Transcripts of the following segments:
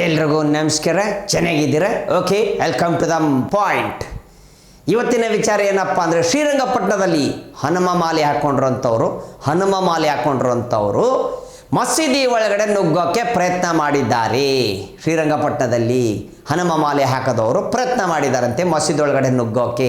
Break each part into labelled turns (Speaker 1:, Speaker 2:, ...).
Speaker 1: ಎಲ್ರಿಗೂ ನಮಸ್ಕಾರ, ಚೆನ್ನಾಗಿದ್ದೀರಾ? Okay, welcome to the point. ಇವತ್ತಿನ ವಿಚಾರ ಏನಪ್ಪ ಅಂದರೆ, ಶ್ರೀರಂಗಪಟ್ಟಣದಲ್ಲಿ ಹನುಮ ಮಾಲೆ ಹಾಕ್ಕೊಂಡಿರುವಂಥವ್ರು ಮಸೀದಿ ಒಳಗಡೆ ನುಗ್ಗೋಕ್ಕೆ ಪ್ರಯತ್ನ ಮಾಡಿದ್ದಾರೆ. ಶ್ರೀರಂಗಪಟ್ಟಣದಲ್ಲಿ ಹನುಮ ಮಾಲೆ ಹಾಕದವರು ಪ್ರಯತ್ನ ಮಾಡಿದಾರಂತೆ ಮಸೀದಿ ಒಳಗಡೆ ನುಗ್ಗೋಕೆ.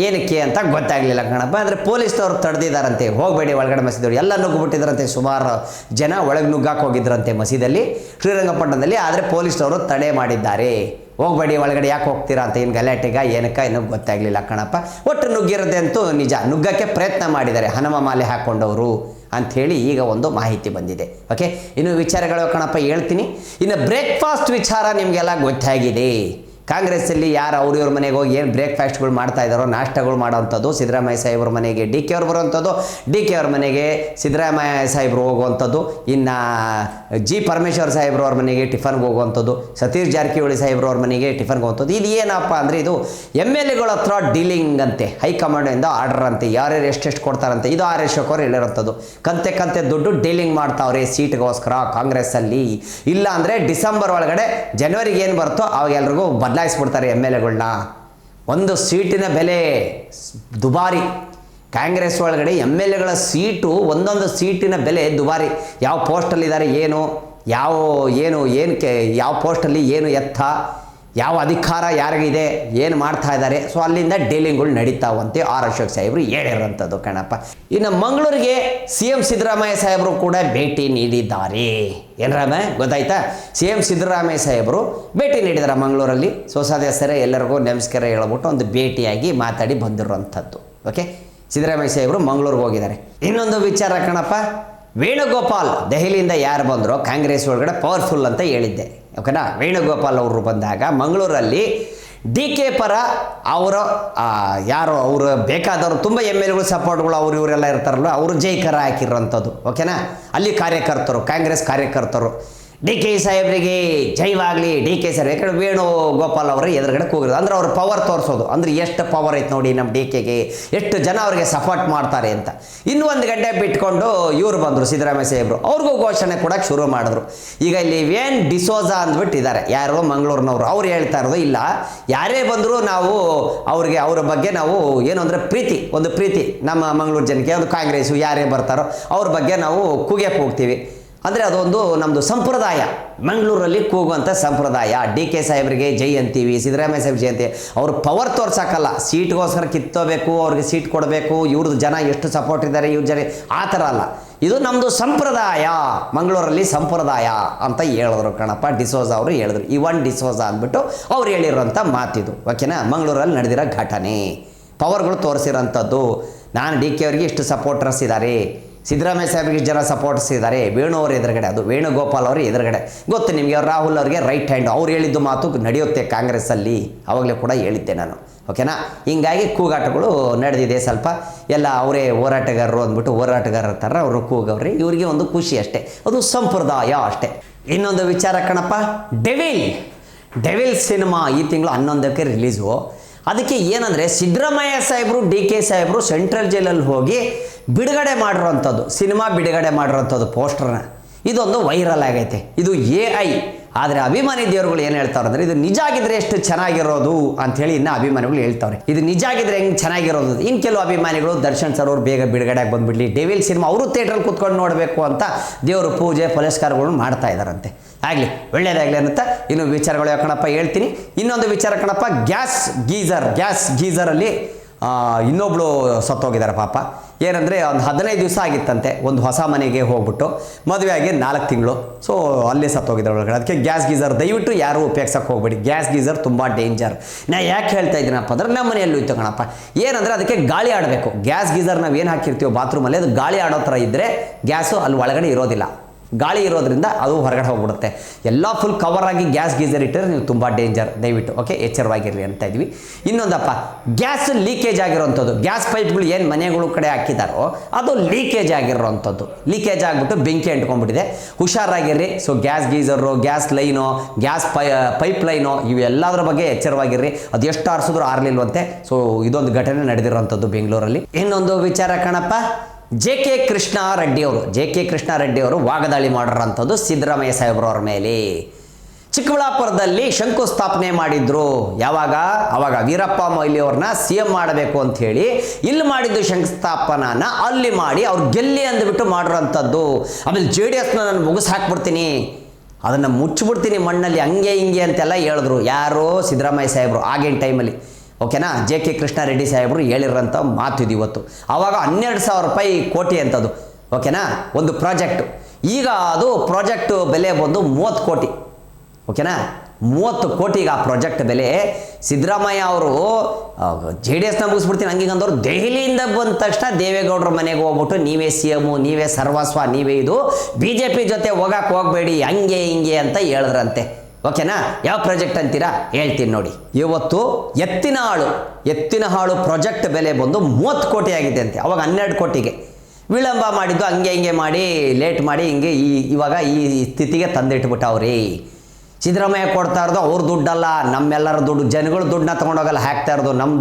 Speaker 1: ಏನಕ್ಕೆ ಅಂತ ಗೊತ್ತಾಗಲಿಲ್ಲ ಕಣಪ್ಪ. ಅಂದರೆ ಪೊಲೀಸ್ನವರು ತಡೆದಿದ್ದಾರಂತೆ, ಹೋಗಬೇಡಿ ಒಳಗಡೆ ಮಸೀದಿ, ಎಲ್ಲ ನುಗ್ಗಿಬಿಟ್ಟಿದ್ರಂತೆ. ಸುಮಾರು ಜನ ಒಳಗೆ ನುಗ್ಗಕ್ಕೆ ಹೋಗಿದ್ರಂತೆ ಮಸೀದಿಯಲ್ಲಿ ಶ್ರೀರಂಗಪಟ್ಟಣದಲ್ಲಿ. ಆದರೆ ಪೊಲೀಸ್ನವರು ತಡೆ ಮಾಡಿದ್ದಾರೆ, ಹೋಗಬೇಡಿ ಒಳಗಡೆ, ಯಾಕೆ ಹೋಗ್ತೀರಾ ಅಂತ. ಏನು ಗಲಾಟೆಗ ಏನಕ್ಕ ಏನೋ ಗೊತ್ತಾಗಲಿಲ್ಲ ಕಣಪ್ಪ. ಒಟ್ಟು ನುಗ್ಗಿರೋದೆ ಅಂತೂ ನಿಜ, ನುಗ್ಗಕ್ಕೆ ಪ್ರಯತ್ನ ಮಾಡಿದ್ದಾರೆ ಹನುಮ ಮಾಲೆ ಹಾಕ್ಕೊಂಡವರು ಅಂಥೇಳಿ ಈಗ ಒಂದು ಮಾಹಿತಿ ಬಂದಿದೆ. ಓಕೆ, ಇನ್ನು ವಿಚಾರಗಳು ಕಣಪ್ಪ ಹೇಳ್ತೀನಿ. ಇನ್ನು ಬ್ರೇಕ್ಫಾಸ್ಟ್ ವಿಚಾರ ನಿಮಗೆಲ್ಲ ಗೊತ್ತಾಗಿದೆ. ಕಾಂಗ್ರೆಸ್ಸಲ್ಲಿ ಯಾರು ಅವ್ರ ಮನೆಗೆ ಹೋಗಿ ಏನು ಬ್ರೇಕ್ಫಾಸ್ಟ್ಗಳು ಮಾಡ್ತಾ ಇದ್ದಾರೋ, ನಾಷ್ಟಗಳು ಮಾಡೋವಂಥದ್ದು, ಸಿದ್ದರಾಮಯ್ಯ ಸಾಹೇಬ್ರ ಮನೆಗೆ ಡಿ ಕೆ ಅವ್ರು ಬರುವಂಥದ್ದು, ಡಿ ಕೆ ಅವ್ರ ಮನೆಗೆ ಸಿದ್ದರಾಮಯ್ಯ ಸಾಹೇಬ್ರು ಹೋಗುವಂಥದ್ದು, ಇನ್ನು ಜಿ ಪರಮೇಶ್ವರ್ ಸಾಹೇಬ್ರು ಅವ್ರ ಮನೆಗೆ ಟಿಫನ್ಗೆ ಹೋಗುವಂಥದ್ದು, ಸತೀಶ್ ಜಾರಕಿಹೊಳಿ ಸಾಹೇಬ್ರವ್ರ ಮನೆಗೆ ಟಿಫನ್ಗೆ ಹೋಗುವಂಥದ್ದು. ಇದು ಏನಪ್ಪ ಅಂದರೆ, ಇದು MLAಗಳ ಹತ್ರ ಡೀಲಿಂಗ್ ಅಂತೆ, ಹೈಕಮಾಂಡಿಂದ ಆರ್ಡರ್ ಅಂತೆ, ಯಾರ್ಯಾರು ಎಷ್ಟೆಷ್ಟು ಕೊಡ್ತಾರಂತೆ. ಇದು ಆರ್ ಅಶೋಕ್ ಅವ್ರು ಹೇಳಿರೋಂಥದ್ದು. ಕಂತೆ ದುಡ್ಡು ಡೀಲಿಂಗ್ ಮಾಡ್ತಾವ್ರೆ ಸೀಟ್ಗೋಸ್ಕರ ಕಾಂಗ್ರೆಸ್ಸಲ್ಲಿ. ಇಲ್ಲ ಅಂದರೆ ಡಿಸೆಂಬರ್ ಒಳಗಡೆ ಜನವರಿಗೆ ಏನು ಬರುತ್ತೋ ಅವಾಗ ಎಲ್ರಿಗೂ ಬದಲಾಯಿಸ್ಬಿಡ್ತಾರೆ MLAಗಳನ್ನ. ಒಂದು ಸೀಟಿನ ಬೆಲೆ ದುಬಾರಿ. ಕಾಂಗ್ರೆಸ್ ಒಳಗಡೆ MLAಗಳ ಸೀಟು, ಒಂದೊಂದು ಸೀಟಿನ ಬೆಲೆ ದುಬಾರಿ. ಯಾವ ಪೋಸ್ಟಲ್ಲಿದ್ದಾರೆ, ಯಾವ ಪೋಸ್ಟಲ್ಲಿ ಏನು ಎತ್ತ, ಯಾವ ಅಧಿಕಾರ ಯಾರಿಗಿದೆ, ಏನು ಮಾಡ್ತಾ ಇದ್ದಾರೆ. ಸೊ ಅಲ್ಲಿಂದ ಡೀಲಿಂಗ್ಗಳು ನಡೀತಾವಂತೆ ಆರ್ ಅಶೋಕ್ ಸಾಹೇಬರು ಹೇಳಿರೋಂಥದ್ದು ಕಣಪ್ಪ. ಇನ್ನು ಮಂಗಳೂರಿಗೆ CM ಸಿದ್ದರಾಮಯ್ಯ ಸಾಹೇಬರು ಕೂಡ ಭೇಟಿ ನೀಡಿದ್ದಾರೆ. ಏನರಾಮ ಗೊತ್ತಾಯ್ತಾ? CM ಸಿದ್ದರಾಮಯ್ಯ ಸಾಹೇಬರು ಭೇಟಿ ನೀಡಿದ್ದಾರೆ ಮಂಗಳೂರಲ್ಲಿ. ಸದಸ್ಯರೇ ಎಲ್ಲರಿಗೂ ನಮಸ್ಕಾರ ಹೇಳ್ಬಿಟ್ಟು ಒಂದು ಭೇಟಿಯಾಗಿ ಮಾತಾಡಿ ಬಂದಿರುವಂಥದ್ದು. ಓಕೆ, ಸಿದ್ದರಾಮಯ್ಯ ಸಾಹೇಬರು ಮಂಗಳೂರಿಗೆ ಹೋಗಿದ್ದಾರೆ. ಇನ್ನೊಂದು ವಿಚಾರ ಕಣಪ್ಪ, ವೇಣುಗೋಪಾಲ್ ದೆಹಲಿಯಿಂದ ಯಾರು ಬಂದರೋ ಕಾಂಗ್ರೆಸ್ ಒಳಗಡೆ ಪವರ್ಫುಲ್ ಅಂತ ಹೇಳಿದ್ದೆ. ಓಕೆನಾ? ವೇಣುಗೋಪಾಲ್ ಅವರು ಬಂದಾಗ ಮಂಗಳೂರಲ್ಲಿ DK ಪರ ಅವರು ಬೇಕಾದವರು ತುಂಬ MLAಗಳು ಸಪೋರ್ಟ್ಗಳು ಇವರೆಲ್ಲ ಇರ್ತಾರಲ್ಲ, ಅವರು ಜೈಕರ ಹಾಕಿರೋಂಥದ್ದು. ಓಕೆನಾ? ಅಲ್ಲಿ ಕಾರ್ಯಕರ್ತರು, ಕಾಂಗ್ರೆಸ್ ಕಾರ್ಯಕರ್ತರು DK ಸಾಹೇಬ್ರಿಗೆ ಜೈವಾಗಲಿ, DK ಸಾಹೇಬ್. ಯಾಕಂದ್ರೆ ವೇಣುಗೋಪಾಲ್ ಅವರ ಎದುರುಗಡೆ ಕೂಗಿರೋದು ಅಂದರೆ ಅವ್ರ ಪವರ್ ತೋರಿಸೋದು. ಅಂದರೆ ಎಷ್ಟು ಪವರ್ ಐತೆ ನೋಡಿ ನಮ್ಮ DKಗೆ, ಎಷ್ಟು ಜನ ಅವ್ರಿಗೆ ಸಪೋರ್ಟ್ ಮಾಡ್ತಾರೆ ಅಂತ. ಇನ್ನೂ ಒಂದು ಗಂಟೆ ಬಿಟ್ಕೊಂಡು ಇವರು ಬಂದರು, ಸಿದ್ದರಾಮಯ್ಯ ಸಾಹೇಬರು. ಅವ್ರಿಗೂ ಘೋಷಣೆ ಕೊಡೋಕ್ಕೆ ಶುರು ಮಾಡಿದ್ರು. ಈಗ ಇಲ್ಲಿ ವೇನ್ ಡಿಸೋಜಾ ಅಂದ್ಬಿಟ್ಟಿದ್ದಾರೆ, ಯಾರೋ ಮಂಗಳೂರಿನವರು. ಅವ್ರು ಹೇಳ್ತಾ ಇರೋದು, ಇಲ್ಲ ಯಾರೇ ಬಂದರೂ ನಾವು ಅವ್ರ ಬಗ್ಗೆ ನಾವು ಏನು ಅಂದರೆ ಒಂದು ಪ್ರೀತಿ ನಮ್ಮ ಮಂಗಳೂರು ಜನಕ್ಕೆ, ಒಂದು ಕಾಂಗ್ರೆಸ್ಸು ಯಾರೇ ಬರ್ತಾರೋ ಅವ್ರ ಬಗ್ಗೆ ನಾವು ಕೂಗಕ್ಕೆ ಹೋಗ್ತೀವಿ. ಅಂದರೆ ಅದೊಂದು ನಮ್ಮದು ಸಂಪ್ರದಾಯ, ಮಂಗಳೂರಲ್ಲಿ ಕೂಗುವಂಥ ಸಂಪ್ರದಾಯ. DK ಸಾಹೇಬ್ರಿಗೆ ಜೈ ಅಂತೀವಿ, ಸಿದ್ದರಾಮಯ್ಯ ಸಾಹೇಬ್ ಜೈ ಅಂತೀವಿ. ಅವ್ರ ಪವರ್ ತೋರ್ಸೋಕ್ಕಲ್ಲ, ಸೀಟ್ಗೋಸ್ಕರ ಕಿತ್ತೋಬೇಕು, ಅವ್ರಿಗೆ ಸೀಟ್ ಕೊಡಬೇಕು, ಇವ್ರದ್ದು ಜನ ಎಷ್ಟು ಸಪೋರ್ಟ್ ಇದ್ದಾರೆ, ಇವ್ರ ಜನ ಆ ಥರ ಅಲ್ಲ. ಇದು ನಮ್ಮದು ಸಂಪ್ರದಾಯ, ಮಂಗಳೂರಲ್ಲಿ ಸಂಪ್ರದಾಯ ಅಂತ ಹೇಳಿದ್ರು ಕಣಪ್ಪ. ಡಿಸೋಜಾ ಅವರು ಹೇಳಿದ್ರು, ಇವನ್ ಡಿಸೋಜಾ ಅಂದ್ಬಿಟ್ಟು ಅವ್ರು ಹೇಳಿರೋಂಥ ಮಾತಿದು. ಓಕೆನಾ? ಮಂಗಳೂರಲ್ಲಿ ನಡೆದಿರೋ ಘಟನೆ, ಪವರ್ಗಳು ತೋರಿಸಿರೋಂಥದ್ದು. ನಾನು DK ಅವರಿಗೆ ಇಷ್ಟು ಸಪೋರ್ಟರ್ಸ್ ಇದ್ದಾರೆ, ಸಿದ್ದರಾಮಯ್ಯ ಸಾಹೇಬ್ರಿಗೆ ಜನ ಸಪೋರ್ಟ್ಸ್ ಇದ್ದಾರೆ, ವೇಣು ಅವ್ರ ಎದುರುಗಡೆ, ಅದು ವೇಣುಗೋಪಾಲ್ ಅವ್ರ ಎದುರುಗಡೆ. ಗೊತ್ತು ನಿಮಗೆ, ರಾಹುಲ್ ಅವ್ರಿಗೆ ರೈಟ್ ಹ್ಯಾಂಡ್. ಅವ್ರು ಹೇಳಿದ್ದು ಮಾತು ನಡೆಯುತ್ತೆ ಕಾಂಗ್ರೆಸ್ಸಲ್ಲಿ, ಅವಾಗಲೇ ಕೂಡ ಹೇಳಿದ್ದೆ ನಾನು. ಓಕೆನಾ? ಹಿಂಗಾಗಿ ಕೂಗಾಟಗಳು ನಡೆದಿದೆ ಸ್ವಲ್ಪ. ಎಲ್ಲ ಅವರೇ ಹೋರಾಟಗಾರರು ಅಂದ್ಬಿಟ್ಟು ಹೋರಾಟಗಾರರ ಥರ ಅವರು ಕೂಗವ್ರಿ. ಇವರಿಗೆ ಒಂದು ಖುಷಿ ಅಷ್ಟೇ, ಅದು ಸಂಪ್ರದಾಯ ಅಷ್ಟೇ. ಇನ್ನೊಂದು ವಿಚಾರ ಕಣಪ್ಪ, ಡೆವಿಲ್ ಸಿನಿಮಾ ಈ ತಿಂಗಳು 11ಕ್ಕೆ ರಿಲೀಸು. ಅದಕ್ಕೆ ಏನಂದರೆ, ಸಿದ್ದರಾಮಯ್ಯ ಸಾಹೇಬರು DK ಸಾಹೇಬರು ಸೆಂಟ್ರಲ್ ಜೈಲಲ್ಲಿ ಹೋಗಿ ಬಿಡುಗಡೆ ಮಾಡಿರೋಂಥದ್ದು, ಸಿನಿಮಾ ಬಿಡುಗಡೆ ಮಾಡಿರೋಂಥದ್ದು ಪೋಸ್ಟರ್ನ. ಇದೊಂದು ವೈರಲ್ ಆಗೈತೆ. ಇದು AI. ಆದರೆ ಅಭಿಮಾನಿ ದೇವರುಗಳು ಏನು ಹೇಳ್ತಾರೆ ಅಂದರೆ, ಇದು ನಿಜ ಆಗಿದ್ರೆ ಎಷ್ಟು ಚೆನ್ನಾಗಿರೋದು ಅಂಥೇಳಿ ಇನ್ನು ಅಭಿಮಾನಿಗಳು ಹೇಳ್ತಾವ್ರೆ. ಇದು ನಿಜ ಆಗಿದ್ರೆ ಹೆಂಗೆ ಚೆನ್ನಾಗಿರೋದು. ಇನ್ನು ಕೆಲವು ಅಭಿಮಾನಿಗಳು ದರ್ಶನ್ ಸರ್ ಅವ್ರು ಬೇಗ ಬಿಡುಗಡೆಗೆ ಬಂದುಬಿಡ್ಲಿ, ಡೆವಿಲ್ ಸಿನಿಮಾ ಅವರು ಥಿಯೇಟ್ರಲ್ಲಿ ಕೂತ್ಕೊಂಡು ನೋಡಬೇಕು ಅಂತ ದೇವರು ಪೂಜೆ ಪುನಸ್ಕಾರಗಳನ್ನು ಮಾಡ್ತಾ ಇದ್ದಾರಂತೆ. ಆಗಲಿ, ಒಳ್ಳೇದಾಗಲಿ ಅಂತ ಇನ್ನು ವಿಚಾರಗಳು ಯಾಕಣಪ್ಪ ಹೇಳ್ತೀನಿ. ಇನ್ನೊಂದು ವಿಚಾರ ಕಣಪ್ಪ, ಗ್ಯಾಸ್ ಗೀಝರಲ್ಲಿ ಇನ್ನೊಬ್ಳು ಸತ್ತೋಗಿದ್ದಾರೆ ಪಾಪ. ಏನಂದರೆ, ಒಂದು 15 ದಿವಸ ಆಗಿತ್ತಂತೆ, ಒಂದು ಹೊಸ ಮನೆಗೆ ಹೋಗ್ಬಿಟ್ಟು ಮದುವೆ ಆಗಿ 4 ತಿಂಗಳು. ಸೊ ಅಲ್ಲೇ ಸತ್ತೋಗಿದ್ದಾರೆ ಒಳಗಡೆ. ಅದಕ್ಕೆ ಗ್ಯಾಸ್ ಗೀಝರ್ ದಯವಿಟ್ಟು ಯಾರೂ ಉಪಯೋಗಿಸೋಕೆ ಹೋಗ್ಬೇಡಿ. ಗ್ಯಾಸ್ ಗೀಝರ್ ತುಂಬ ಡೇಂಜರ್. ನಾ ಯಾಕೆ ಹೇಳ್ತಾ ಇದ್ದೀನಪ್ಪ ಅಂದ್ರೆ, ನಮ್ಮ ಮನೆಯಲ್ಲೂ ಇತ್ತು ಕಣಪ್ಪ. ಏನಂದರೆ ಅದಕ್ಕೆ ಗಾಳಿ ಆಡಬೇಕು. ಗ್ಯಾಸ್ ಗೀಝರ್ ನಾವು ಏನು ಹಾಕಿರ್ತೀವೋ ಬಾತ್ರೂಮಲ್ಲಿ, ಅದು ಗಾಳಿ ಆಡೋ ಥರ ಇದ್ದರೆ ಗ್ಯಾಸು ಅಲ್ಲಿ ಒಳಗಡೆ ಇರೋದಿಲ್ಲ. ಗಾಳಿ ಇರೋದ್ರಿಂದ ಅದು ಹೊರಗಡೆ ಹೋಗ್ಬಿಡುತ್ತೆ. ಎಲ್ಲ ಫುಲ್ ಕವರ್ ಆಗಿ ಗ್ಯಾಸ್ ಗೀಝರ್ ಇಟ್ಟರೆ ನೀವು ತುಂಬ ಡೇಂಜರ್. ದಯವಿಟ್ಟು ಓಕೆ, ಎಚ್ಚರವಾಗಿರಲಿ ಅಂತ ಇದ್ವಿ. ಇನ್ನೊಂದಪ್ಪ, ಗ್ಯಾಸ್ ಲೀಕೇಜ್ ಆಗಿರೋವಂಥದ್ದು. ಗ್ಯಾಸ್ ಪೈಪ್ಗಳು ಏನು ಮನೆಗಳು ಕಡೆ ಹಾಕಿದಾರೋ ಅದು ಲೀಕೇಜ್ ಆಗಿರೋವಂಥದ್ದು. ಲೀಕೇಜ್ ಆಗಿಬಿಟ್ಟು ಬೆಂಕಿ ಅಂಟ್ಕೊಂಡ್ಬಿಟ್ಟಿದೆ. ಹುಷಾರಾಗಿರ್ರಿ. So gas geyser, gas line, gas pipeline, ಇವೆಲ್ಲದರ ಬಗ್ಗೆ ಎಚ್ಚರವಾಗಿರ್ರಿ. ಅದು ಎಷ್ಟು ಆರಿಸಿದ್ರು ಆರಲಿಲ್ವಂತೆ. ಸೊ ಇದೊಂದು ಘಟನೆ ನಡೆದಿರೋವಂಥದ್ದು ಬೆಂಗಳೂರಲ್ಲಿ. ಇನ್ನೊಂದು ವಿಚಾರ ಕಣಪ್ಪ, JK ಕೃಷ್ಣಾರೆಡ್ಡಿ ಅವರು ವಾಗ್ದಾಳಿ ಮಾಡಿರೋಂಥದ್ದು ಸಿದ್ದರಾಮಯ್ಯ ಸಾಹೇಬ್ರವ್ರ ಮೇಲೆ. ಚಿಕ್ಕಬಳ್ಳಾಪುರದಲ್ಲಿ ಶಂಕುಸ್ಥಾಪನೆ ಮಾಡಿದ್ರು. ಯಾವಾಗ? ಅವಾಗ ವೀರಪ್ಪ ಮೊಯ್ಲಿ ಅವ್ರನ್ನ CM ಮಾಡಬೇಕು ಅಂತ ಹೇಳಿ ಇಲ್ಲಿ ಮಾಡಿದ್ದು ಶಂಕುಸ್ಥಾಪನಾನ ಅಲ್ಲಿ ಮಾಡಿ ಅವ್ರು ಗೆಲ್ಲಿ ಅಂದ್ಬಿಟ್ಟು ಮಾಡಿರೋಂಥದ್ದು. ಆಮೇಲೆ JDS ನಾನು ಮುಗಿಸ್ ಹಾಕ್ಬಿಡ್ತೀನಿ, ಅದನ್ನು ಮುಚ್ಚಿಬಿಡ್ತೀನಿ ಮಣ್ಣಲ್ಲಿ, ಹಂಗೆ ಹಿಂಗೆ ಅಂತೆಲ್ಲ ಹೇಳಿದ್ರು. ಯಾರು? ಸಿದ್ದರಾಮಯ್ಯ ಸಾಹೇಬರು ಆಗಿನ ಟೈಮಲ್ಲಿ. ಓಕೆನಾ? JK ಕೃಷ್ಣಾರೆಡ್ಡಿ ಸಾಹೇಬರು ಹೇಳಿರೋಂಥ ಮಾತು ಇದು ಇವತ್ತು. ಆವಾಗ 12,000 ರೂಪಾಯಿ ಕೋಟಿ ಅಂಥದ್ದು. ಓಕೆನಾ? ಒಂದು ಪ್ರಾಜೆಕ್ಟು. ಈಗ ಅದು ಪ್ರಾಜೆಕ್ಟ್ ಬೆಲೆ ಬಂದು 30 ಕೋಟಿ. ಓಕೆನಾ? 30 ಕೋಟಿಗೆ ಆ ಪ್ರಾಜೆಕ್ಟ್ ಬೆಲೆ. ಸಿದ್ದರಾಮಯ್ಯ ಅವರು JDSನ ಮುಗಿಸ್ಬಿಡ್ತೀನಿ ಹಂಗೆ ಅಂದವರು ದೆಹಲಿಯಿಂದ ಬಂದ ತಕ್ಷಣ ದೇವೇಗೌಡರ ಮನೆಗೆ ಹೋಗ್ಬಿಟ್ಟು ನೀವೇ CM, ನೀವೇ ಸರ್ವಸ್ವ, ನೀವೇ ಇದು, BJP ಜೊತೆ ಹೋಗಕ್ಕೆ ಹೋಗಬೇಡಿ ಹಂಗೆ ಹಿಂಗೆ ಅಂತ ಹೇಳಿದ್ರಂತೆ. ಓಕೆನಾ? ಯಾವ ಪ್ರಾಜೆಕ್ಟ್ ಅಂತೀರಾ? ಹೇಳ್ತೀನಿ ನೋಡಿ. ಇವತ್ತು ಎತ್ತಿನ ಹಾಳು ಪ್ರಾಜೆಕ್ಟ್ ಬೆಲೆ ಬಂದು 30 ಕೋಟಿ ಆಗಿದೆ ಅಂತೆ. ಅವಾಗ 12 ಕೋಟಿಗೆ ವಿಳಂಬ ಮಾಡಿದ್ದು, ಹಂಗೆ ಹಿಂಗೆ ಮಾಡಿ ಲೇಟ್ ಮಾಡಿ ಹಿಂಗೆ ಇವಾಗ ಈ ಸ್ಥಿತಿಗೆ ತಂದಿಟ್ಬಿಟ್ಟವ್ರಿ. ಸಿದ್ದರಾಮಯ್ಯ ಕೊಡ್ತಾ ಇರೋದು ಅವ್ರ ದುಡ್ಡಲ್ಲ, ನಮ್ಮೆಲ್ಲರ ದುಡ್ಡು. ಜನಗಳು ದುಡ್ಡನ್ನ ತೊಗೊಂಡೋಗಲ್ಲ ಹಾಕ್ತಾ ಇರೋದು, ನಮ್ಮ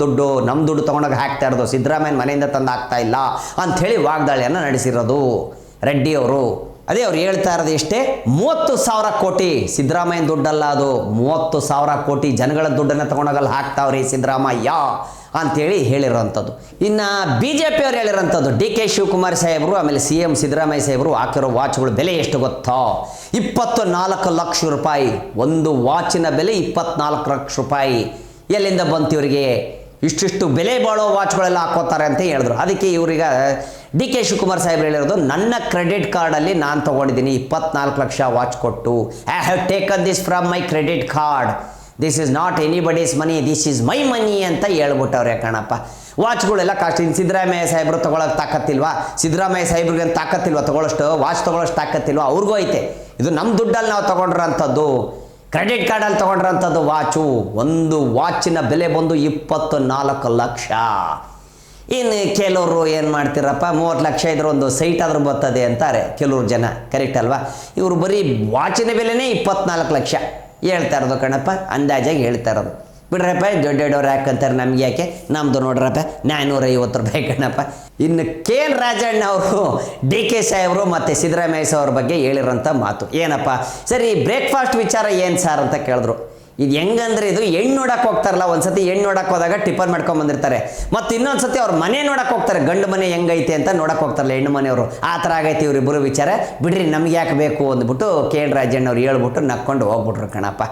Speaker 1: ದುಡ್ಡು ತೊಗೊಂಡೋಗಿ ಹಾಕ್ತಾ ಇರೋದು. ಸಿದ್ದರಾಮಯ್ಯನ ಮನೆಯಿಂದ ತಂದು ಹಾಕ್ತಾ ಇಲ್ಲ ಅಂಥೇಳಿ ವಾಗ್ದಾಳಿಯನ್ನು ನಡೆಸಿರೋದು ರೆಡ್ಡಿ ಅವರು. ಅದೇ ಅವ್ರು ಹೇಳ್ತಾ ಇರೋದು ಎಷ್ಟೇ? 30,000 ಕೋಟಿ. ಸಿದ್ದರಾಮಯ್ಯನ ದುಡ್ಡಲ್ಲ ಅದು, 30,000 ಕೋಟಿ ಜನಗಳ ದುಡ್ಡನ್ನು ತೊಗೊಂಡೋಗಲ್ಲ ಹಾಕ್ತಾವ್ರಿ ಸಿದ್ದರಾಮಯ್ಯ ಅಂಥೇಳಿ ಹೇಳಿರೋವಂಥದ್ದು. ಇನ್ನು BJP ಅವ್ರು ಹೇಳಿರೋಂಥದ್ದು, DK ಶಿವಕುಮಾರ್ ಸಾಹೇಬರು ಆಮೇಲೆ CM ಸಿದ್ದರಾಮಯ್ಯ ಸಾಹೇಬರು ಹಾಕಿರೋ ವಾಚ್ಗಳು ಬೆಲೆ ಎಷ್ಟು ಗೊತ್ತಾ? 24 ಲಕ್ಷ ರೂಪಾಯಿ. ಒಂದು ವಾಚಿನ ಬೆಲೆ 24 ಲಕ್ಷ ರೂಪಾಯಿ. ಎಲ್ಲಿಂದ ಬಂತು ಇವರಿಗೆ? ಇಷ್ಟಿಷ್ಟು ಬೆಲೆ ಬಾಳೋ ವಾಚ್ಗಳೆಲ್ಲ ಹಾಕೋತಾರೆ ಅಂತ ಹೇಳಿದ್ರು. ಅದಕ್ಕೆ ಇವ್ರಿಗೆ DK ಶಿವಕುಮಾರ್ ಸಾಹೇಬ್ರು ಹೇಳಿರೋದು, ನನ್ನ ಕ್ರೆಡಿಟ್ ಕಾರ್ಡಲ್ಲಿ ನಾನು ತೊಗೊಂಡಿದ್ದೀನಿ 24 ಲಕ್ಷ ವಾಚ್ ಕೊಟ್ಟು. I have taken this from my credit card, this is not anybody's money, this is my money ಅಂತ ಹೇಳ್ಬಿಟ್ಟವ್ರೆ ಕಣಪ್ಪ. ವಾಚ್ಗಳೆಲ್ಲ ಕಾಸ್ಟ್. ಇನ್ನು ಸಿದ್ದರಾಮಯ್ಯ ಸಾಹೇಬರು ತೊಗೊಳಕ್ಕೆ ತಾಕತ್ತಿಲ್ವಾ? ಸಿದ್ದರಾಮಯ್ಯ ಸಾಹೇಬ್ರಿಗೆ ತಾಕತ್ತಿಲ್ವಾ ತೊಗೊಳ್ಳೋಷ್ಟು? ವಾಚ್ ತೊಗೊಳ್ಳೋಷ್ಟು ತಾಕತ್ತಿಲ್ವಾ? ಅವ್ರಿಗೂ ಐತೆ. ಇದು ನಮ್ಮ ದುಡ್ಡಲ್ಲಿ ನಾವು ತೊಗೊಂಡಿರೋಂಥದ್ದು, ಕ್ರೆಡಿಟ್ ಕಾರ್ಡಲ್ಲಿ ತೊಗೊಂಡಿರೋಂಥದ್ದು ವಾಚು. ಒಂದು ವಾಚಿನ ಬೆಲೆ ಬಂದು 24 ಲಕ್ಷ. ಇನ್ನು ಕೆಲವರು ಏನು ಮಾಡ್ತೀರಪ್ಪ, 30 ಲಕ್ಷ ಇದ್ರೆ ಒಂದು ಸೈಟ್ ಆದರೂ ಬರ್ತದೆ ಅಂತಾರೆ ಕೆಲವ್ರು ಜನ. ಕರೆಕ್ಟ್ ಅಲ್ವಾ? ಇವರು ಬರೀ ವಾಚಿನ ಬೆಲೆನೇ 24 ಲಕ್ಷ ಹೇಳ್ತಾ ಇರೋದು ಕಣಪ್ಪ, ಅಂದಾಜಾಗಿ ಹೇಳ್ತಾ ಇರೋದು. ಬಿಡ್ರಪ್ಪ, ದೊಡ್ಡವ್ರು ಯಾಕಂತಾರೆ, ನಮ್ಗೆ ಯಾಕೆ? ನಮ್ಮದು ನೋಡ್ರಪ್ಪ 450 ರೂಪಾಯಿ ಕಣಪ್ಪ. ಇನ್ನು KN ರಾಜಣ್ಣ ಅವರು DK ಸಾಹೇಬರು ಮತ್ತು ಸಿದ್ದರಾಮಯ್ಯ ಸಾಹೇಬ್ರ ಬಗ್ಗೆ ಹೇಳಿರೋಂಥ ಮಾತು ಏನಪ್ಪ? ಸರಿ, ಬ್ರೇಕ್ಫಾಸ್ಟ್ ವಿಚಾರ ಏನು ಸಾರ್ ಅಂತ ಕೇಳಿದ್ರು. ಇದು ಹೆಂಗಂದ್ರೆ, ಇದು ಹೆಣ್ಣು ನೋಡಕ್ಕೆ ಹೋಗ್ತಾರಲ್ಲ, ಒಂದ್ಸತಿ ಹೆಣ್ಣು ನೋಡಕ್ಕೆ ಹೋದಾಗ ಟಿಫನ್ ಮಾಡ್ಕೊಂಡು ಬಂದಿರ್ತಾರೆ, ಮತ್ತು ಇನ್ನೊಂದು ಸತಿ ಅವ್ರ ಮನೆ ನೋಡಕ್ಕೆ ಹೋಗ್ತಾರೆ, ಗಂಡು ಮನೆ ಹೆಂಗೈತೆ ಅಂತ ನೋಡಕ್ಕೆ ಹೋಗ್ತಾರಲ್ಲ ಹೆಣ್ಣು ಮನೆಯವರು. ಆ ಥರ ಆಗೈತೆ ಇವರಿಬ್ಬರು ವಿಚಾರ. ಬಿಡ್ರಿ, ನಮ್ಗೆ ಯಾಕೆ ಬೇಕು ಅಂದ್ಬಿಟ್ಟು KN ರಾಜಣ್ಣ ಅವ್ರು ಹೇಳ್ಬಿಟ್ಟು ನಕ್ಕೊಂಡು ಹೋಗ್ಬಿಟ್ರು ಕಣಪ್ಪ.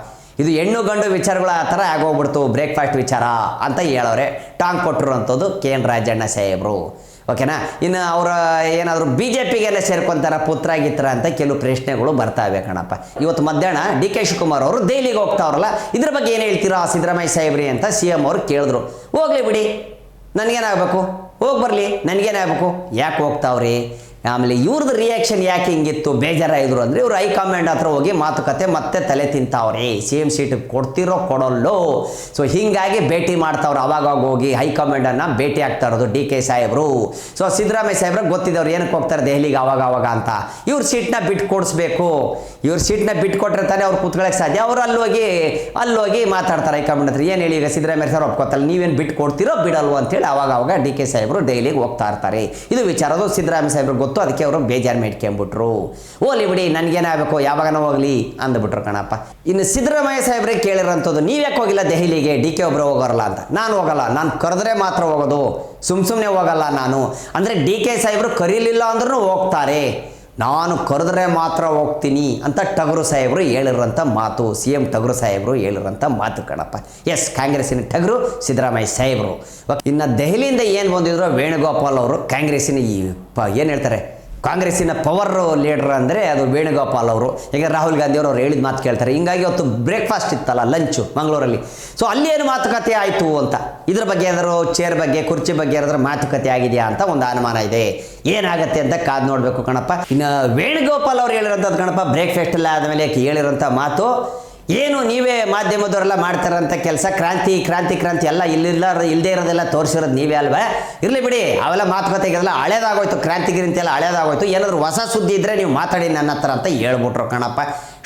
Speaker 1: ಇದು ಹೆಣ್ಣು ಗಂಡು ವಿಚಾರಗಳು ಆ ಥರ ಆಗೋಗ್ಬಿಡ್ತು ಬ್ರೇಕ್ಫಾಸ್ಟ್ ವಿಚಾರ ಅಂತ ಹೇಳೋರೆ. ಟಾಂಗ್ ಕೊಟ್ಟರು ಅಂಥದ್ದು KN ರಾಜಣ್ಣ ಸಾಹೇಬರು. ಓಕೆನಾ? ಇನ್ನು ಅವರ ಏನಾದರೂ BJPಗೆಲ್ಲ ಸೇರ್ಕೊತಾರ ಪುತ್ರ ಗಿತ್ರ ಅಂತ ಕೆಲವು ಪ್ರಶ್ನೆಗಳು ಬರ್ತಾವೆ ಕಣಪ್ಪ. ಇವತ್ತು ಮಧ್ಯಾಹ್ನ DK ಶಿವಕುಮಾರ್ ಅವರು ದೆಹಲಿಗೆ ಹೋಗ್ತಾವ್ರಲ್ಲ, ಇದ್ರ ಬಗ್ಗೆ ಏನು ಹೇಳ್ತೀರಾ ಸಿದ್ದರಾಮಯ್ಯ ಸಾಹೇಬ್ರಿ ಅಂತ CM ಅವರು ಕೇಳಿದ್ರು. ಹೋಗ್ಲಿ ಬಿಡಿ, ನನಗೇನಾಗಬೇಕು, ಹೋಗಿ ಬರಲಿ, ನನಗೇನಾಗಬೇಕು, ಯಾಕೆ ಹೋಗ್ತಾವ್ರಿ? ಆಮೇಲೆ ಇವ್ರದ್ದು ರಿಯಾಕ್ಷನ್ ಯಾಕೆ ಹಿಂಗಿತ್ತು, ಬೇಜಾರಾಯಿದ್ರು ಅಂದರೆ, ಇವರು ಹೈಕಮಾಂಡ್ ಹತ್ರ ಹೋಗಿ ಮಾತುಕತೆ ಮತ್ತೆ ತಲೆ ತಿಂತಾವ್ರೆ, CM ಸೀಟ್ ಕೊಡ್ತಿರೋ ಕೊಡೋಲ್ಲೋ. ಸೊ ಹೀಗಾಗಿ ಭೇಟಿ ಮಾಡ್ತಾವ್ರು, ಅವಾಗ ಹೋಗಿ ಹೈಕಮಾಂಡನ್ನು ಭೇಟಿ ಆಗ್ತಾ ಇರೋದು DK ಸಾಹೇಬರು. ಸೊ ಸಿದ್ದರಾಮಯ್ಯ ಸಾಹೇಬ್ರಿಗೆ ಗೊತ್ತಿದ್ದವ್ರು ಏನಕ್ಕೆ ಹೋಗ್ತಾರೆ ದೆಹಲಿಗೆ ಅವಾಗ ಅಂತ. ಇವ್ರ ಸೀಟ್ನ ಬಿಟ್ಟು ಕೊಡಿಸ್ಬೇಕು, ಇವ್ರ ಸೀಟ್ನ ಬಿಟ್ಟು ಕೊಟ್ಟರೆ ತಾನೇ ಅವ್ರು ಕೂತ್ಕೊಳ್ಳೋಕೆ ಸಾಧ್ಯ. ಅವ್ರು ಅಲ್ಲೋಗಿ ಮಾತಾಡ್ತಾರೆ ಹೈಕಮಾಂಡ್ ಹತ್ರ. ಏನು ಹೇಳಿ, ಈಗ ಸಿದ್ದರಾಮಯ್ಯ ಸಾಹೇಬ್ರು ಒಪ್ಕೋತಲ್ಲ, ನೀವೇನು ಬಿಟ್ಟು ಕೊಡ್ತೀರೋ ಬಿಡಲ್ವೋ ಅಂತೇಳಿ ಅವಾಗ DK ಸಾಹೇಬರು ಡೈಲಿಗೆ ಹೋಗ್ತಾ ಇರ್ತಾರೆ. ಇದು ವಿಚಾರದು ಸಿದ್ದರಾಮಯ್ಯ ಸಾಹೇಬ್ರಿಗೆ ಗೊತ್ತು. ಅದಕ್ಕೆ ಅವರು ಬೇಜಾರು ಮೇಡ್ಕೊಂಬಿಟ್ರು. ಓಲಿ ಬಿಡಿ, ನನಗೇನಾಗಬೇಕು, ಯಾವಾಗನೂ ಹೋಗ್ಲಿ ಅಂದ್ಬಿಟ್ರು ಕಣಪ್ಪ. ಇನ್ನು ಸಿದ್ದರಾಮಯ್ಯ ಸಾಹೇಬ್ರಿಗೆ ಕೇಳಿರೋಂಥದ್ದು, ನೀವ್ಯಾಕೆ ಹೋಗಿಲ್ಲ ದೆಹಲಿಗೆ, DK ಒಬ್ಬರು ಹೋಗೋರಲ್ಲ ಅಂತ. ನಾನು ಹೋಗಲ್ಲ, ನಾನು ಕರೆದ್ರೆ ಮಾತ್ರ ಹೋಗೋದು, ಸುಮ್ಮನೆ ಹೋಗಲ್ಲ ನಾನು ಅಂದರೆ. DK ಸಾಹೇಬರು ಕರೀಲಿಲ್ಲ ಅಂದ್ರೂ ಹೋಗ್ತಾರೆ, ನಾನು ಕರೆದ್ರೆ ಮಾತ್ರ ಹೋಗ್ತೀನಿ ಅಂತ ಟಗರು ಸಾಹೇಬರು ಹೇಳಿರೋಂಥ ಮಾತು. CM ಟಗರು ಸಾಹೇಬರು ಹೇಳಿರೋಂಥ ಮಾತು ಕಣಪ್ಪ. ಎಸ್, ಕಾಂಗ್ರೆಸ್ಸಿನ ಟಗರು ಸಿದ್ದರಾಮಯ್ಯ ಸಾಹೇಬರು. ಇನ್ನು ದೆಹಲಿಯಿಂದ ಏನು ಬಂದಿದ್ರು ವೇಣುಗೋಪಾಲ್ ಅವರು, ಕಾಂಗ್ರೆಸ್ಸಿನ ಏನು ಹೇಳ್ತಾರೆ, ಕಾಂಗ್ರೆಸ್ಸಿನ ಪವರ್ ಲೀಡರ್ ಅಂದರೆ ಅದು ವೇಣುಗೋಪಾಲ್ ಅವರು. ಈಗ ರಾಹುಲ್ ಗಾಂಧಿ ಅವರು ಹೇಳಿದ ಮಾತು ಕೇಳ್ತಾರೆ. ಹಿಂಗಾಗಿ ಅವತ್ತು ಬ್ರೇಕ್ಫಾಸ್ಟ್ ಇತ್ತಲ್ಲ, ಲಂಚು ಮಂಗಳೂರಲ್ಲಿ. ಸೊ ಅಲ್ಲಿ ಏನು ಮಾತುಕತೆ ಆಯಿತು ಅಂತ, ಇದ್ರ ಬಗ್ಗೆ ಏನಾದರೂ ಚೇರ್ ಬಗ್ಗೆ ಕುರ್ಚಿ ಬಗ್ಗೆ ಏನಾದರೂ ಮಾತುಕತೆ ಆಗಿದೆಯಾ ಅಂತ ಒಂದು ಅನುಮಾನ ಇದೆ. ಏನಾಗುತ್ತೆ ಅಂತ ಕಾದು ನೋಡಬೇಕು ಕಣಪ್ಪ. ಇನ್ನು ವೇಣುಗೋಪಾಲ್ ಅವ್ರು ಹೇಳಿರೋಂಥದ್ದು ಕಣಪ್ಪ, ಬ್ರೇಕ್ಫಾಸ್ಟ್ ಎಲ್ಲ ಆದಮೇಲೆ ಹೇಳಿರೋಂಥ ಮಾತು ಏನು, ನೀವೇ ಮಾಧ್ಯಮದವರೆಲ್ಲ ಮಾಡ್ತಾರಂಥ ಕೆಲಸ, ಕ್ರಾಂತಿ ಎಲ್ಲ ಇಲ್ಲದೇ ಇರೋದೆಲ್ಲ ತೋರಿಸಿರೋದು ನೀವೇ ಅಲ್ವಾ? ಇರಲಿ ಬಿಡಿ, ಅವೆಲ್ಲ ಮಾತುಕತೆಗೆಲ್ಲ ಹಳೇದಾಗೋಯ್ತು, ಕ್ರಾಂತಿ ಎಲ್ಲ ಹಳೇದಾಗೋಯ್ತು. ಏನಾದರೂ ಹೊಸ ಸುದ್ದಿ ಇದ್ದರೆ ನೀವು ಮಾತಾಡಿ ನನ್ನ ಹತ್ರ ಅಂತ ಹೇಳ್ಬಿಟ್ರು ಕಣಪ್ಪ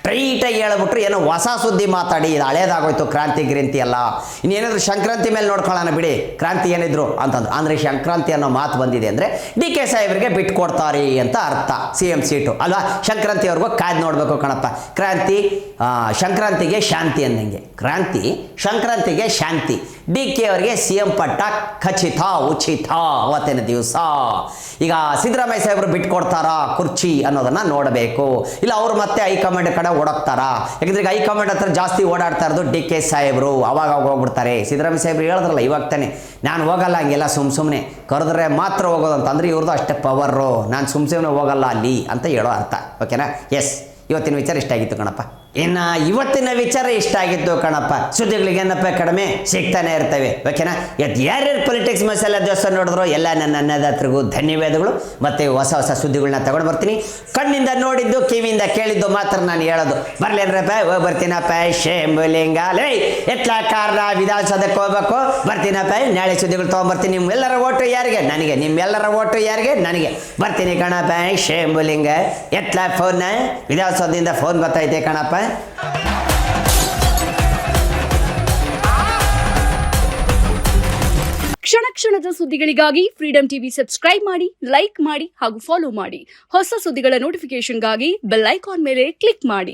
Speaker 1: ಸ್ಟ್ರೈಟಾಗಿ ಹೇಳ್ಬಿಟ್ರು, ಏನೋ ಹೊಸ ಸುದ್ದಿ ಮಾತಾಡಿ ಇದು ಹಳೇದಾಗೋಯ್ತು ಕ್ರಾಂತಿ ಗ್ರಂಥಿ ಎಲ್ಲ, ಇನ್ನೇನಾದ್ರು ಸಂಕ್ರಾಂತಿ ಮೇಲೆ ನೋಡ್ಕೊಳ್ಳೋಣ ಬಿಡಿ, ಕ್ರಾಂತಿ ಏನಿದ್ರು ಅಂತಂದ್ರು. ಅಂದರೆ ಸಂಕ್ರಾಂತಿ ಅನ್ನೋ ಮಾತು ಬಂದಿದೆ ಅಂದರೆ ಡಿ ಕೆ ಸಾಹೇಬ್ರಿಗೆ ಬಿಟ್ಕೊಡ್ತಾರೆ ಅಂತ ಅರ್ಥ, CM ಸೀಟು ಅಲ್ವಾ. ಸಂಕ್ರಾಂತಿಯವ್ರಿಗೂ ಕಾಯ್ದು ನೋಡಬೇಕು ಕಣಪ್ಪ. ಕ್ರಾಂತಿ ಸಂಕ್ರಾಂತಿಗೆ ಶಾಂತಿ ಅಂದಂಗೆ, ಕ್ರಾಂತಿ ಸಂಕ್ರಾಂತಿಗೆ ಶಾಂತಿ, ಡಿ ಕೆ ಅವರಿಗೆ CM ಪಟ್ಟ ಖಚಿತ ಉಚಿತ ಅವತ್ತಿನ ದಿವಸ. ಈಗ ಸಿದ್ದರಾಮಯ್ಯ ಸಾಹೇಬರು ಬಿಟ್ಕೊಡ್ತಾರಾ ಕುರ್ಚಿ ಅನ್ನೋದನ್ನ ನೋಡಬೇಕು, ಇಲ್ಲ ಅವರು ಮತ್ತೆ ಹೈಕಮಾಂಡ್ ಕಡೆ ಓಡೋಗ್ತಾರಾ. ಯಾಕಂದ್ರೆ ಈಗ ಹೈಕಮಾಂಡ್ ಹತ್ರ ಜಾಸ್ತಿ ಓಡಾಡ್ತಾ ಇರೋದು ಡಿ ಕೆ ಸಾಹೇಬರು, ಅವಾಗ ಹೋಗ್ಬಿಡ್ತಾರೆ. ಸಿದ್ದರಾಮಯ್ಯ ಸಾಹೇಬ್ರು ಹೇಳಿದ್ರಲ್ಲ ಇವಾಗ ತಾನೆ, ನಾನು ಹೋಗಲ್ಲ ಹಂಗೆಲ್ಲ ಸುಮ್ಮನೆ ಕರೆದ್ರೆ ಮಾತ್ರ ಹೋಗೋದು ಅಂತ. ಅಂದರೆ ಇವ್ರದ್ದು ಅಷ್ಟೇ ಪವರು, ನಾನು ಸುಮ್ಮನೆ ಹೋಗಲ್ಲ ಅಲ್ಲಿ ಅಂತ ಹೇಳೋ ಅರ್ಥ. ಓಕೆನಾ? ಎಸ್, ಇವತ್ತಿನ ವಿಚಾರ ಇಷ್ಟ ಆಗಿತ್ತು ಕಣಪ್ಪ. ಇನ್ನು ಇವತ್ತಿನ ವಿಚಾರ ಇಷ್ಟ ಆಗಿತ್ತು ಕಣಪ್ಪ. ಸುದ್ದಿಗಳಿಗೆ ಏನಪ್ಪ ಕಡಿಮೆ ಸಿಗ್ತಾನೆ ಇರ್ತವೆ. ಓಕೆನಾ? ಯಾರ್ಯಾರು ಪೊಲಿಟಿಕ್ಸ್ ಮಸಾಲೆ ದೋಸ್ತ ನೋಡಿದ್ರು ಎಲ್ಲ ನನ್ನ ಅನ್ನದಾತರಿಗೂ ಧನ್ಯವಾದಗಳು. ಮತ್ತು ಹೊಸ ಹೊಸ ಸುದ್ದಿಗಳನ್ನ ತಗೊಂಡು ಬರ್ತೀನಿ. ಕಣ್ಣಿಂದ ನೋಡಿದ್ದು ಕಿವಿಯಿಂದ ಕೇಳಿದ್ದು ಮಾತ್ರ ನಾನು ಹೇಳೋದು. ಬರ್ಲೇನ್ರಪ್ಪ, ಹೋಗಿ ಬರ್ತೀನಪ್ಪ. ಶೇಂಬುಲಿಂಗ ಲೇ ಎತ್ಲ ಕಾರಣ ವಿಧಾನಸೌಧಕ್ಕೆ ಹೋಗ್ಬೇಕು, ಬರ್ತೀನಪ್ಪ. ನಾಳೆ ಸುದ್ದಿಗಳು ತೊಗೊಂಬರ್ತೀನಿ. ನಿಮ್ಮೆಲ್ಲರ ಓಟು ಯಾರಿಗೆ? ನನಗೆ. ನಿಮ್ಮೆಲ್ಲರ ಓಟು ಯಾರಿಗೆ? ನನಗೆ. ಬರ್ತೀನಿ ಕಣಪ್ಪ. ಶೇಂಬುಲಿಂಗ ಎತ್ಲ ಫೋನ್, ವಿಧಾನಸೌಧದಿಂದ ಫೋನ್ ಗೊತ್ತೈತೆ ಕಣಪ್ಪ.
Speaker 2: ಕ್ಷಣ ಕ್ಷಣದ ಸುದ್ದಿಗಳಿಗಾಗಿ ಫ್ರೀಡಂ ಟಿವಿ ಸಬ್ಸ್ಕ್ರೈಬ್ ಮಾಡಿ, ಲೈಕ್ ಮಾಡಿ ಹಾಗೂ ಫಾಲೋ ಮಾಡಿ. ಹೊಸ ಸುದ್ದಿಗಳ ನೋಟಿಫಿಕೇಶನ್ಗಾಗಿ ಬೆಲ್ ಐಕಾನ್ ಮೇಲೆ ಕ್ಲಿಕ್ ಮಾಡಿ.